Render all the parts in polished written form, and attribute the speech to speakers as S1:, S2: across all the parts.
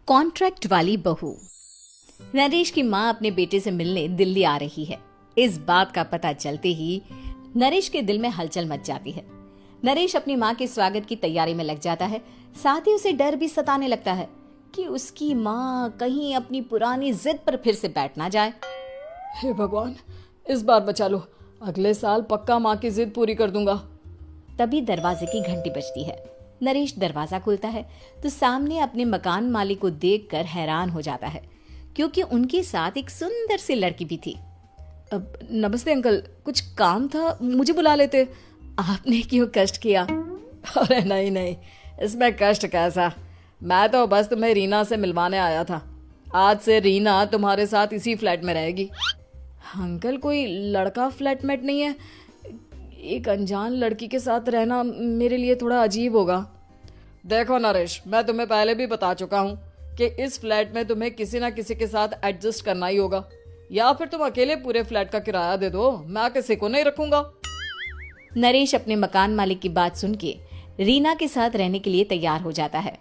S1: Contract वाली बहू। नरेश की माँ अपने बेटे से मिलने दिल्ली आ रही है। इस बात का पता चलते ही नरेश के दिल में हलचल मच जाती है। नरेश अपनी माँ के स्वागत की तैयारी में लग जाता है। साथ ही उसे डर भी सताने लगता है कि उसकी माँ कहीं अपनी पुरानी जिद पर फिर से बैठ ना जाए।
S2: हे भगवान, इस बार बचा लो, अगले साल पक्का माँ की जिद पूरी कर दूंगा।
S1: तभी दरवाजे की घंटी बजती है। नरेश दरवाजा खोलता है तो सामने अपने मकान मालिक को देखकर हैरान हो जाता है, क्योंकि उनके साथ एक सुंदर सी लड़की भी थी।
S2: अब नमस्ते अंकल, कुछ काम था, मुझे बुला लेते।
S1: आपने क्यों कष्ट किया?
S2: अरे नहीं नहीं, इसमें कष्ट कैसा, मैं तो बस तुम्हें रीना से मिलवाने आया था। आज से रीना तुम्हारे साथ इसी फ्लैट में रहेगी। अंकल, कोई लड़का फ्लैटमेट नहीं है? एक अनजान लड़की के साथ रहना मेरे लिए थोड़ा अजीब होगा। देखो नरेश, मैं तुम्हें पहले भी बता चुका हूँ कि इस फ्लैट में तुम्हें किसी ना किसी के साथ एडजस्ट करना ही होगा, या फिर तुम अकेले पूरे फ्लैट का किराया दे दो, मैं किसी को नहीं रखूंगा।
S1: नरेश अपने मकान मालिक की बात सुन के रीना के साथ रहने के लिए तैयार हो जाता है,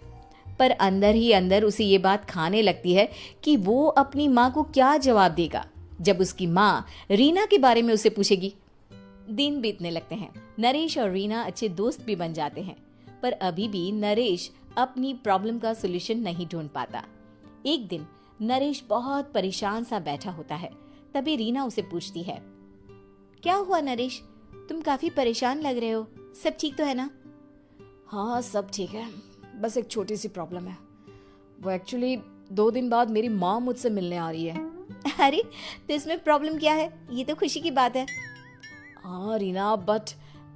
S1: पर अंदर ही अंदर उसे ये बात खाने लगती है कि वो अपनी माँ को क्या जवाब देगा जब उसकी माँ रीना के बारे में उसे पूछेगी। दिन बीतने लगते हैं। नरेश और रीना अच्छे दोस्त भी बन जाते हैं, पर अभी भी नरेश अपनी प्रॉब्लम का सॉल्यूशन नहीं ढूंढ पाता। एक दिन नरेश बहुत परेशान सा बैठा होता है। तभी रीना उसे पूछती है, क्या हुआ नरेश, तुम काफी परेशान लग रहे हो, सब ठीक तो है ना?
S2: हाँ सब ठीक है, बस एक छोटी सी प्रॉब्लम है। वो एक्चुअली 2 दिन बाद मेरी माँ मुझसे मिलने आ रही है।
S1: अरे तो इसमें प्रॉब्लम क्या है, ये तो खुशी की बात है।
S2: हाँ रीना, बट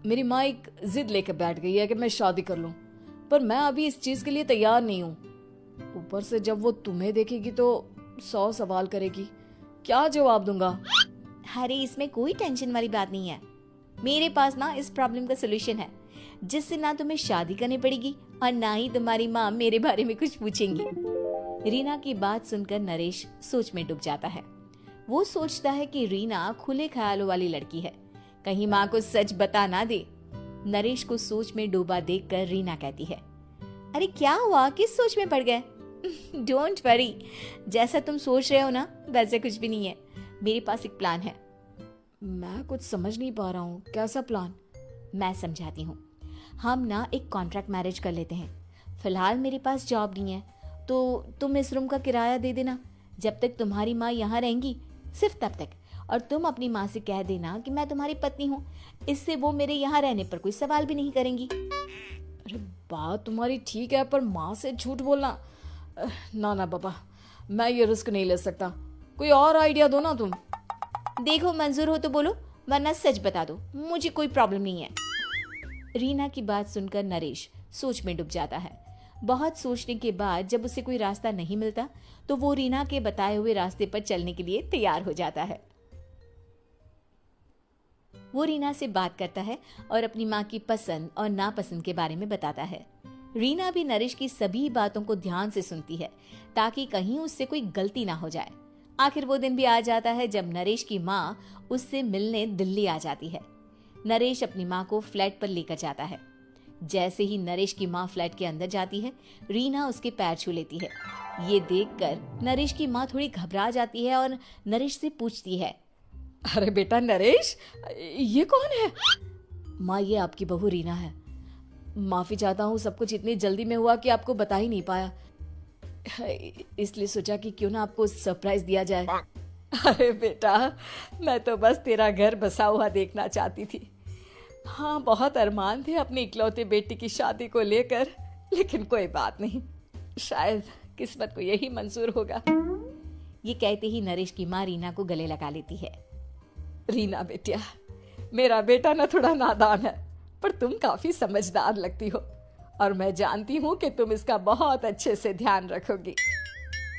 S2: मेरी माँ एक जिद लेकर बैठ गई है कि मैं शादी कर लूं, पर मैं अभी इस चीज के लिए तैयार नहीं हूँ। ऊपर से जब वो तुम्हें देखेगी तो 100 सवाल करेगी, क्या जवाब दूंगा?
S1: अरे इसमें कोई टेंशन वाली बात नहीं है, मेरे पास ना इस प्रॉब्लम का सलूशन है, जिससे ना तुम्हें शादी करनी पड़ेगी और ना ही तुम्हारी माँ मेरे बारे में कुछ पूछेंगी। रीना की बात सुनकर नरेश सोच में डूब जाता है। वो सोचता है कि रीना खुले ख्यालों वाली लड़की है, कहीं माँ को सच बता ना दे। नरेश को सोच में डूबा देखकर रीना कहती है, अरे क्या हुआ, किस सोच में पड़ गए? डोंट वरी, जैसा तुम सोच रहे हो ना वैसे कुछ भी नहीं है, मेरे पास एक प्लान है।
S2: मैं कुछ समझ नहीं पा रहा हूँ, कैसा प्लान?
S1: मैं समझाती हूँ। हम ना एक कॉन्ट्रैक्ट मैरिज कर लेते हैं। फिलहाल मेरे पास जॉब नहीं है, तो तुम इस रूम का किराया दे देना जब तक तुम्हारी माँ यहाँ रहेंगी, सिर्फ तब तक। और तुम अपनी माँ से कह देना कि मैं तुम्हारी पत्नी हूँ, इससे वो मेरे यहाँ रहने पर कोई सवाल भी नहीं करेंगी।
S2: अरे बात तुम्हारी ठीक है, पर माँ से झूठ बोलना, ना ना बाबा, मैं ये रिस्क नहीं ले सकता। कोई और आइडिया दो ना तुम।
S1: देखो मंजूर हो तो बोलो, वरना सच बता दो, मुझे कोई प्रॉब्लम नहीं है। रीना की बात सुनकर नरेश सोच में डूब जाता है। बहुत सोचने के बाद जब उसे कोई रास्ता नहीं मिलता तो वो रीना के बताए हुए रास्ते पर चलने के लिए तैयार हो जाता है। वो रीना से बात करता है और अपनी माँ की पसंद और नापसंद के बारे में बताता है। रीना भी नरेश की सभी बातों को ध्यान से सुनती है, ताकि कहीं उससे कोई गलती ना हो जाए। आखिर वो दिन भी आ जाता है जब नरेश की माँ उससे मिलने दिल्ली आ जाती है। नरेश अपनी माँ को फ्लैट पर लेकर जाता है। जैसे ही नरेश की माँ फ्लैट के अंदर जाती है, रीना उसके पैर छू लेती है। ये देखकर नरेश की माँ थोड़ी घबरा जाती है और नरेश से पूछती है,
S2: अरे बेटा नरेश, ये कौन है?
S1: माँ, ये आपकी बहू रीना है।
S2: माफी चाहता हूँ, सब कुछ इतनी जल्दी में हुआ कि आपको बता ही नहीं पाया, इसलिए सोचा कि क्यों ना आपको सरप्राइज दिया जाए। अरे बेटा, मैं तो बस तेरा घर बसा हुआ देखना चाहती थी। हाँ, बहुत अरमान थे अपनी इकलौते बेटी की शादी को लेकर, लेकिन कोई बात नहीं, शायद किस्मत को यही मंजूर होगा।
S1: ये कहते ही नरेश की माँ रीना को गले लगा लेती है।
S2: रीना बेटिया, मेरा बेटा ना थोड़ा नादान है, पर तुम काफी समझदार लगती हो, और मैं जानती हूँ कि तुम इसका बहुत अच्छे से ध्यान रखोगी।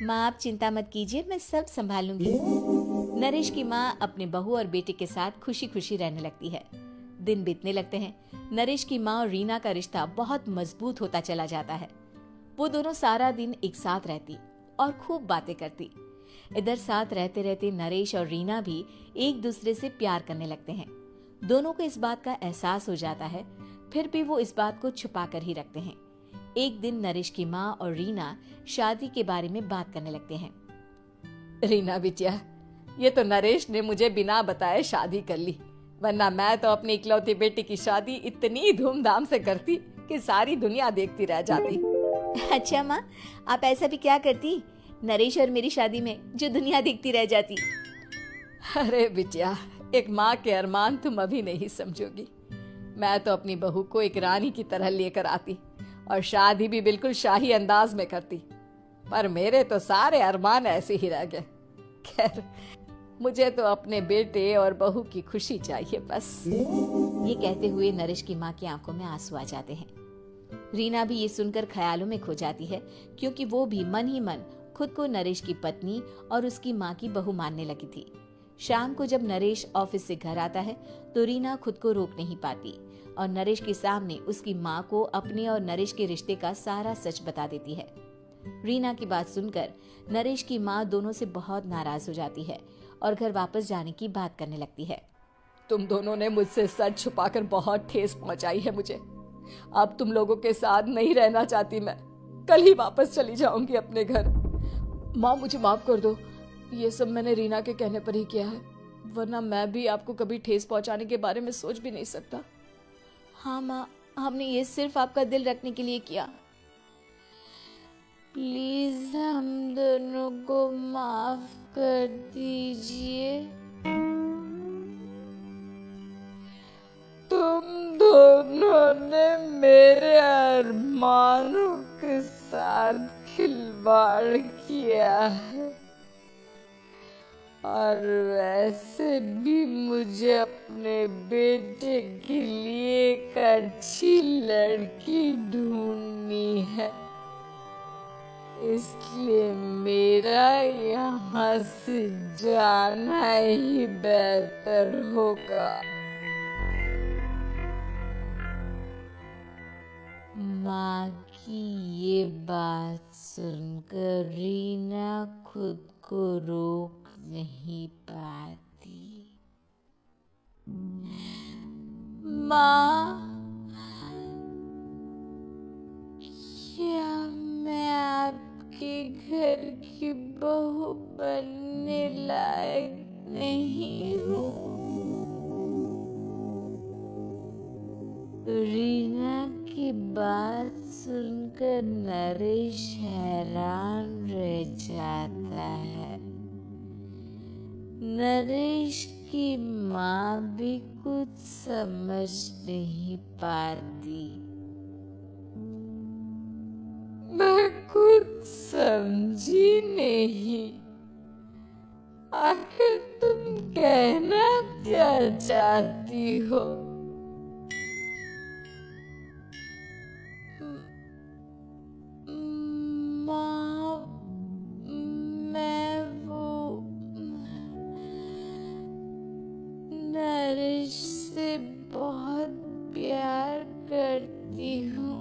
S1: माँ आप चिंता मत कीजिए, मैं सब संभाल लूंगी। नरेश की माँ अपने बहू और बेटे के साथ खुशी खुशी रहने लगती है। दिन बीतने लगते हैं। नरेश की माँ और रीना का रिश्ता बहुत मजबूत होता चला जाता है। वो दोनों सारा दिन एक साथ रहती और खूब बातें करती। इधर साथ रहते रहते नरेश और रीना भी एक दूसरे से प्यार करने लगते हैं। दोनों को इस बात का एहसास हो जाता है, फिर भी वो इस बात को छुपा कर ही रखते हैं। एक दिन नरेश की माँ और रीना शादी के बारे में बात करने लगते हैं।
S2: रीना बिटिया, ये तो नरेश ने मुझे बिना बताए शादी कर ली, वरना मैं तो अपनी इकलौती बेटी की शादी इतनी धूमधाम से करती कि सारी दुनिया देखती रह जाती।
S1: अच्छा माँ, आप ऐसा भी क्या करती नरेश और मेरी शादी में जो दुनिया देखती रह जाती?
S2: अरे बिटिया, एक माँ के अरमान तुम अभी नहीं समझोगी। मैं तो अपनी बहू को एक रानी की तरह लेकर आती और शादी भी बिल्कुल शाही अंदाज में करती, पर मेरे तो सारे अरमान ऐसे ही रह गए। खैर, मुझे तो अपने बेटे और बहू की खुशी चाहिए बस।
S1: ये कहते हुए नरेश की माँ की आंखों में आंसू आ जाते हैं। रीना भी ये सुनकर ख्यालों में खो जाती है, क्योंकि वो भी मन ही मन खुद को नरेश की पत्नी और उसकी माँ की बहू मानने लगी थी। शाम को जब नरेश ऑफिस से घर आता है तो रीना खुद को रोक नहीं पाती और नरेश के सामने उसकी माँ को अपने और नरेश के रिश्ते का सारा सच बता देती है। रीना की बात सुनकर नरेश की माँ दोनों से बहुत नाराज हो जाती है और घर वापस जाने की बात करने लगती है।
S2: तुम दोनों ने मुझसे सच छुपाकर बहुत ठेस पहुंचाई है मुझे। अब तुम लोगों के साथ नहीं रहना चाहती मैं, कल ही वापस चली जाऊंगी अपने घर। माँ, मुझे माफ कर दो, ये सब मैंने रीना के कहने पर ही किया है, वरना मैं भी आपको कभी ठेस पहुंचाने के बारे में सोच भी नहीं सकता।
S1: हाँ माँ, हमने ये सिर्फ आपका दिल रखने के लिए किया। प्लीज हम दोनों को माफ कर दीजिए।
S2: तुम दोनों ने मेरे अरमानों के साथ खिलवाड़ किया है और वैसे भी मुझे अपने बेटे के लिए एक अच्छी लड़की ढूंढनी है, इसलिए मेरा यहाँ से जाना ही बेहतर होगा।
S1: माँ की ये बात सुनकर रीना खुद को रोक नहीं पाती। माँ, क्या मैं आपके घर की बहू बनने लायक नहीं हूँ? रीना की बात सुनकर नरेश हैरान रह जाता है। नरेश की माँ भी कुछ समझ नहीं पाती।
S2: मैं कुछ समझी नहीं, आखिर तुम कहना क्या चाहती हो?
S1: नरेश से बहुत प्यार करती हूँ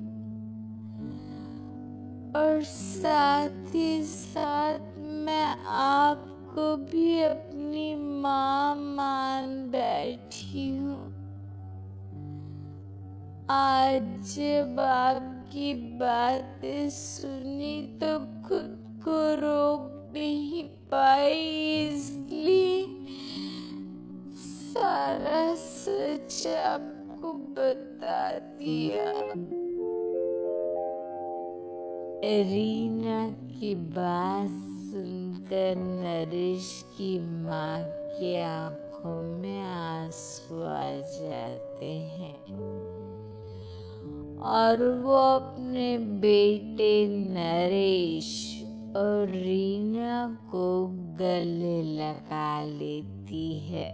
S1: और साथ ही साथ मैं आपको भी अपनी माँ मान बैठी हूँ। आज जब आपकी बातें सुनी तो खुद को रोक नहीं पाई, इसलिए सारा सच आपको बता दिया। रीना की बात सुनकर नरेश की माँ की आंखों में आंसू आ जाते हैं और वो अपने बेटे नरेश और रीना को गले लगा लेती है।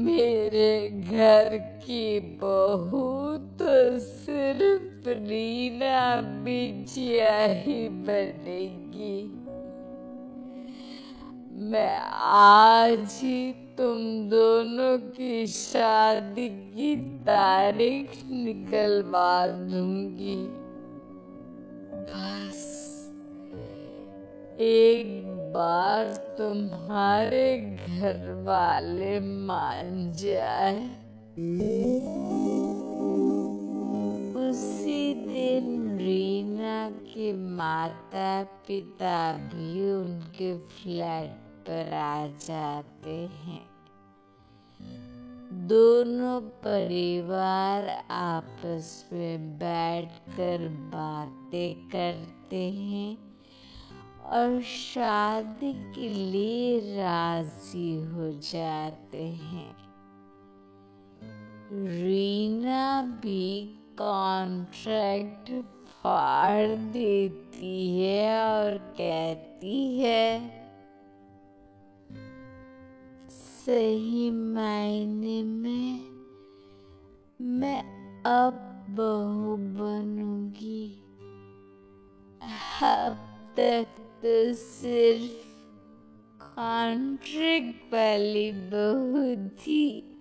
S2: मेरे घर की बहू तो सिर्फ रीना बिटिया ही बनेगी। मैं आज ही तुम दोनों की शादी की तारीख निकलवा दूंगी। बस एक बार तुम्हारे घर वाले मान जाए।
S1: के माता पिता भी उनके फ्लैट पर आ जाते हैं। दोनों परिवार आपस में बैठकर बातें करते हैं और शादी के लिए राजी हो जाते हैं। रीना भी कॉन्ट्रैक्ट फाड़ देती है और कहती है, सही मायने में मैं अब बहू बनूंगी। अब तक तो सिर्फ कॉन्ट्रैक्ट वाली बहू थी।